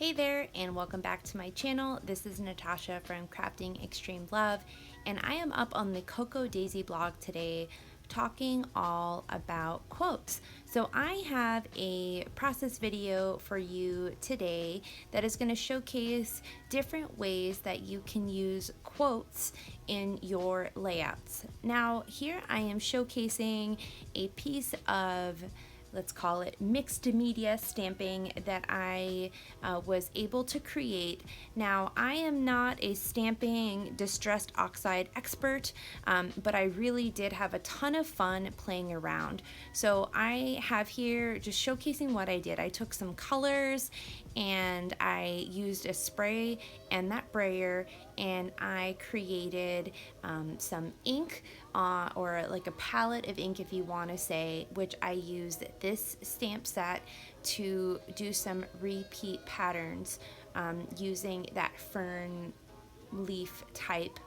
Hey there, and welcome back to my channel. This is Natasha from Crafting Extreme Love, and I am up on the Cocoa Daisy blog today talking all about quotes. So I have a process video for you today that is going to showcase different ways that you can use quotes in your layouts. Now here I am showcasing a piece of, let's call it, mixed media stamping that I was able to create. Now, I am not a stamping distressed oxide expert, but I really did have a ton of fun playing around. So I have here just showcasing what I did. I took some colors and I used a spray and that brayer, and I created some ink or like a palette of ink, if you want to say, which I used this stamp set to do some repeat patterns using that fern leaf type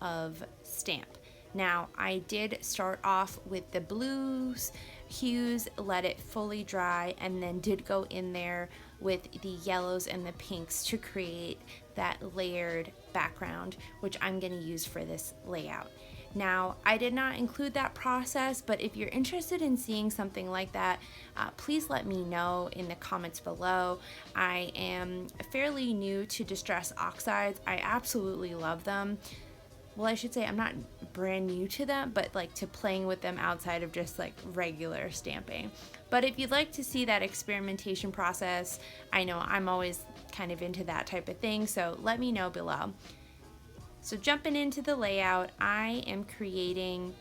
of stamp. Now I did start off with the blues hues, let it fully dry, and then did go in there with the yellows and the pinks to create that layered background, which I'm going to use for this layout. Now, I did not include that process, but if you're interested in seeing something like that, please let me know in the comments below. I am fairly new to distress oxides. I absolutely love them. Well, I should say I'm not brand new to them, but like to playing with them outside of just like regular stamping. But if you'd like to see that experimentation process, I know I'm always kind of into that type of thing, so let me know below. So jumping into the layout, I am creating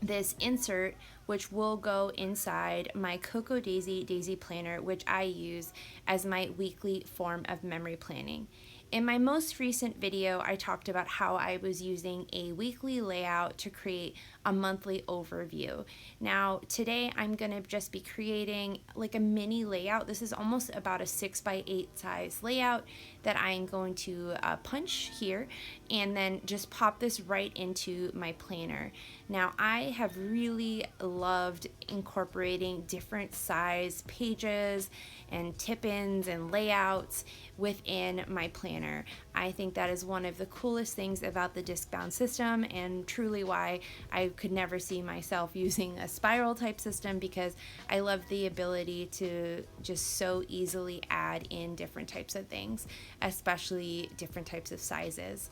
this insert which will go inside my Cocoa Daisy planner, which I use as my weekly form of memory planning. In my most recent video, I talked about how I was using a weekly layout to create a monthly overview. Now, today I'm going to just be creating like a mini layout. This is almost about a 6x8 size layout that I am going to punch here and then just pop this right into my planner. Now, I have really loved incorporating different size pages and tip-ins and layouts within my planner. I think that is one of the coolest things about the disc-bound system, and truly why I could never see myself using a spiral type system, because I love the ability to just so easily add in different types of things, especially different types of sizes.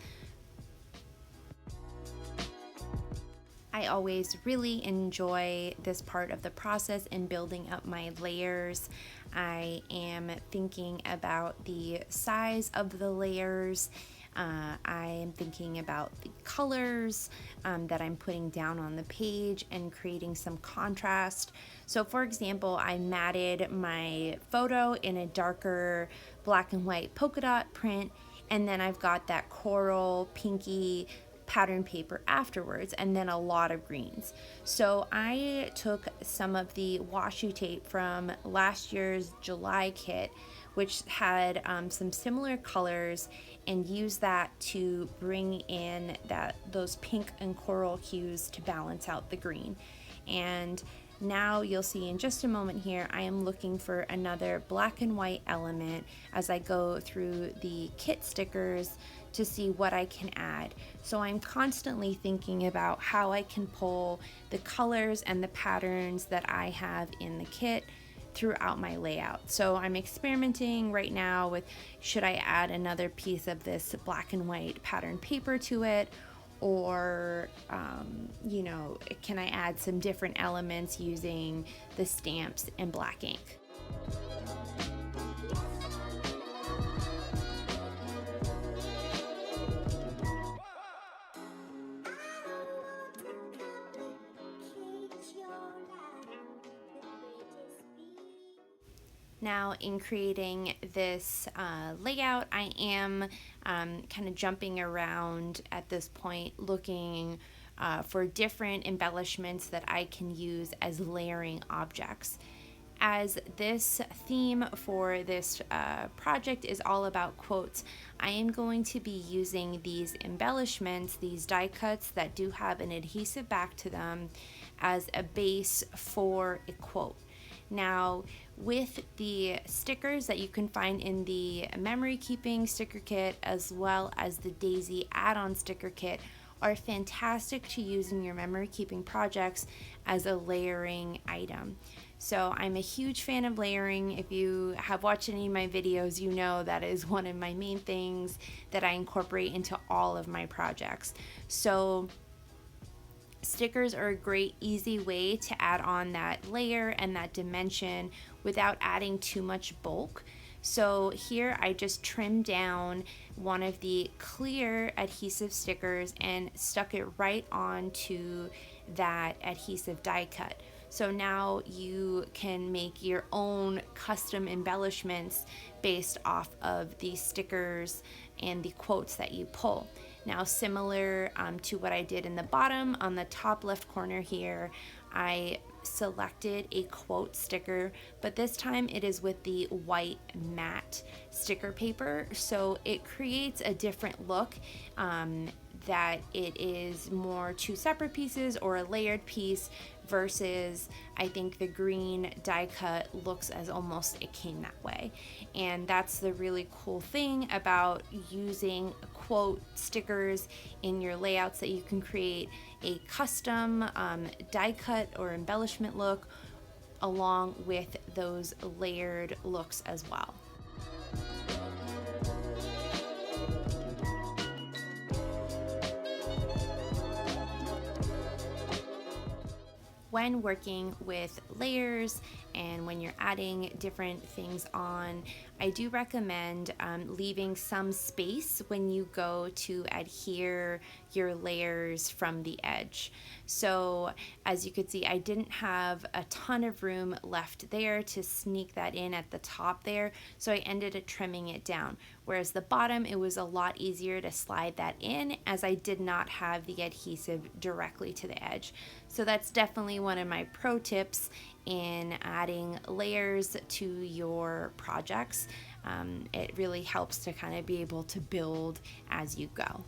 I always really enjoy this part of the process in building up my layers. I am thinking about the size of the layers. I am thinking about the colors that I'm putting down on the page and creating some contrast. So for example, I matted my photo in a darker black and white polka dot print, and then I've got that coral pinky pattern paper afterwards, and then a lot of greens. So I took some of the washi tape from last year's July kit, which had some similar colors, and used that to bring in those pink and coral hues to balance out the green. And now you'll see in just a moment here, I am looking for another black and white element as I go through the kit stickers to see what I can add. So I'm constantly thinking about how I can pull the colors and the patterns that I have in the kit throughout my layout. So I'm experimenting right now with, should I add another piece of this black and white pattern paper to it? Or, can I add some different elements using the stamps and black ink? Now, in creating this layout, I am kind of jumping around at this point, looking for different embellishments that I can use as layering objects. As this theme for this project is all about quotes, I am going to be using these embellishments, these die cuts that do have an adhesive back to them, as a base for a quote. Now, with the stickers that you can find in the memory keeping sticker kit as well as the Daisy add-on sticker kit are fantastic to use in your memory keeping projects as a layering item. So I'm a huge fan of layering. If you have watched any of my videos, you know that is one of my main things that I incorporate into all of my projects. So stickers are a great, easy way to add on that layer and that dimension without adding too much bulk. So here I just trimmed down one of the clear adhesive stickers and stuck it right onto that adhesive die cut. So now you can make your own custom embellishments based off of the stickers and the quotes that you pull. Now, similar to what I did in the bottom, on the top left corner here, I selected a quote sticker, but this time it is with the white matte sticker paper, so it creates a different look. That it is more two separate pieces or a layered piece versus I think the green die cut looks as almost it came that way. And that's the really cool thing about using quote stickers in your layouts, that you can create a custom die cut or embellishment look along with those layered looks as well. When working with layers and when you're adding different things on, I do recommend leaving some space when you go to adhere your layers from the edge. So as you could see, I didn't have a ton of room left there to sneak that in at the top there, so I ended up trimming it down. Whereas the bottom, it was a lot easier to slide that in as I did not have the adhesive directly to the edge. So that's definitely one of my pro tips in adding layers to your projects. It really helps to kind of be able to build as you go.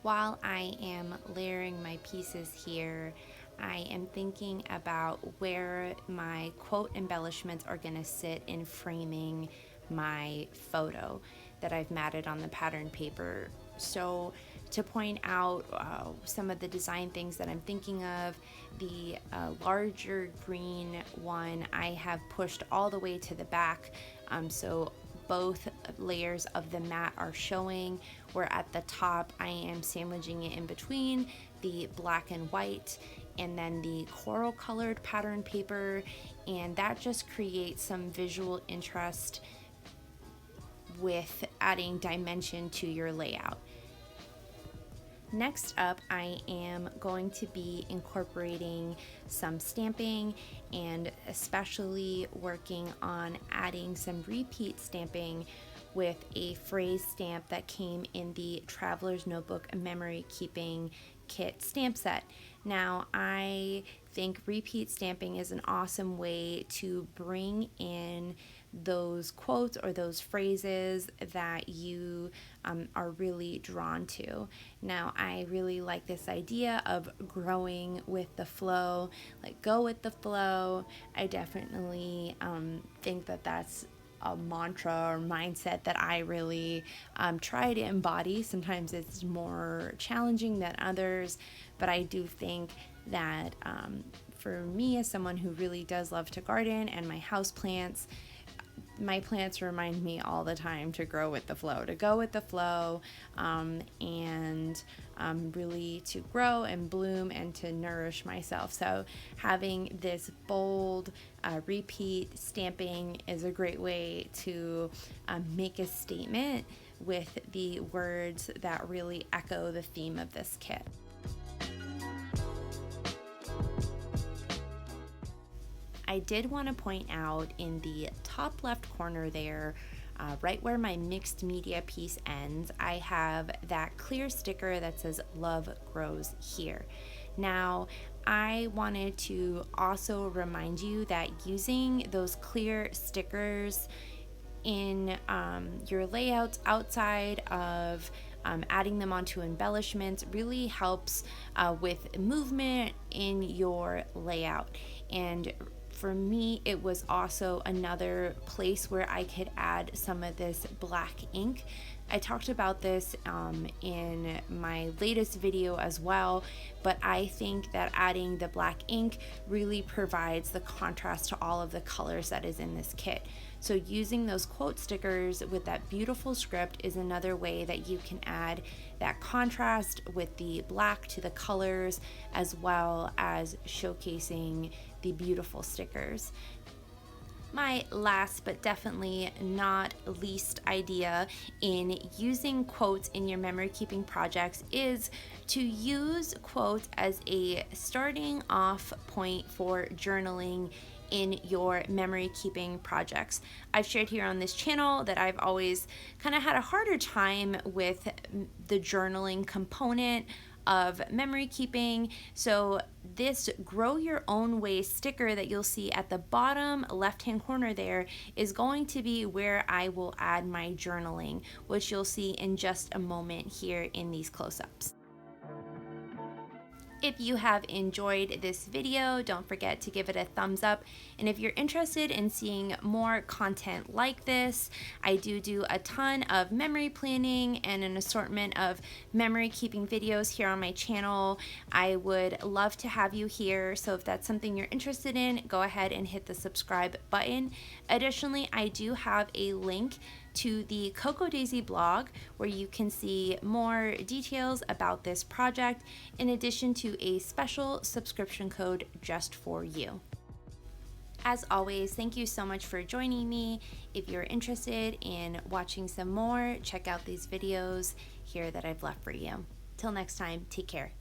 While I am layering my pieces here, I am thinking about where my quote embellishments are going to sit in framing my photo that I've matted on the pattern paper. So to point out some of the design things that I'm thinking of, the larger green one I have pushed all the way to the back, so both layers of the mat are showing, where at the top I am sandwiching it in between the black and white and then the coral colored pattern paper, and that just creates some visual interest with adding dimension to your layout. Next up, I am going to be incorporating some stamping and especially working on adding some repeat stamping with a phrase stamp that came in the Traveler's Notebook Memory Keeping Kit stamp set. Now, I think repeat stamping is an awesome way to bring in those quotes or those phrases that you are really drawn to. Now, I really like this idea of growing with the flow, like go with the flow. I definitely think that that's a mantra or mindset that I really try to embody. Sometimes it's more challenging than others, but I do think that for me, as someone who really does love to garden and my house plants, my plants remind me all the time to grow with the flow, to go with the flow, and really to grow and bloom and to nourish myself. So having this bold repeat stamping is a great way to make a statement with the words that really echo the theme of this kit. I did want to point out in the top left corner there, right where my mixed media piece ends, I have that clear sticker that says "Love Grows Here." Now, I wanted to also remind you that using those clear stickers in your layouts outside of adding them onto embellishments really helps with movement in your layout. And for me, it was also another place where I could add some of this black ink. I talked about this in my latest video as well, but I think that adding the black ink really provides the contrast to all of the colors that is in this kit. So using those quote stickers with that beautiful script is another way that you can add that contrast with the black to the colors, as well as showcasing the beautiful stickers. My last but definitely not least idea in using quotes in your memory keeping projects is to use quotes as a starting off point for journaling in your memory keeping projects. I've shared here on this channel that I've always kind of had a harder time with the journaling component of memory keeping. So this grow your own way sticker that you'll see at the bottom left hand corner there is going to be where I will add my journaling, which you'll see in just a moment here in these close-ups. If you have enjoyed this video, don't forget to give it a thumbs up. And if you're interested in seeing more content like this, I do a ton of memory planning and an assortment of memory keeping videos here on my channel. I would love to have you here. So if that's something you're interested in, go ahead and hit the subscribe button. Additionally, I do have a link to the Cocoa Daisy blog where you can see more details about this project, in addition to a special subscription code just for you. As always, thank you so much for joining me. If you're interested in watching some more, check out these videos here that I've left for you. Till next time, take care.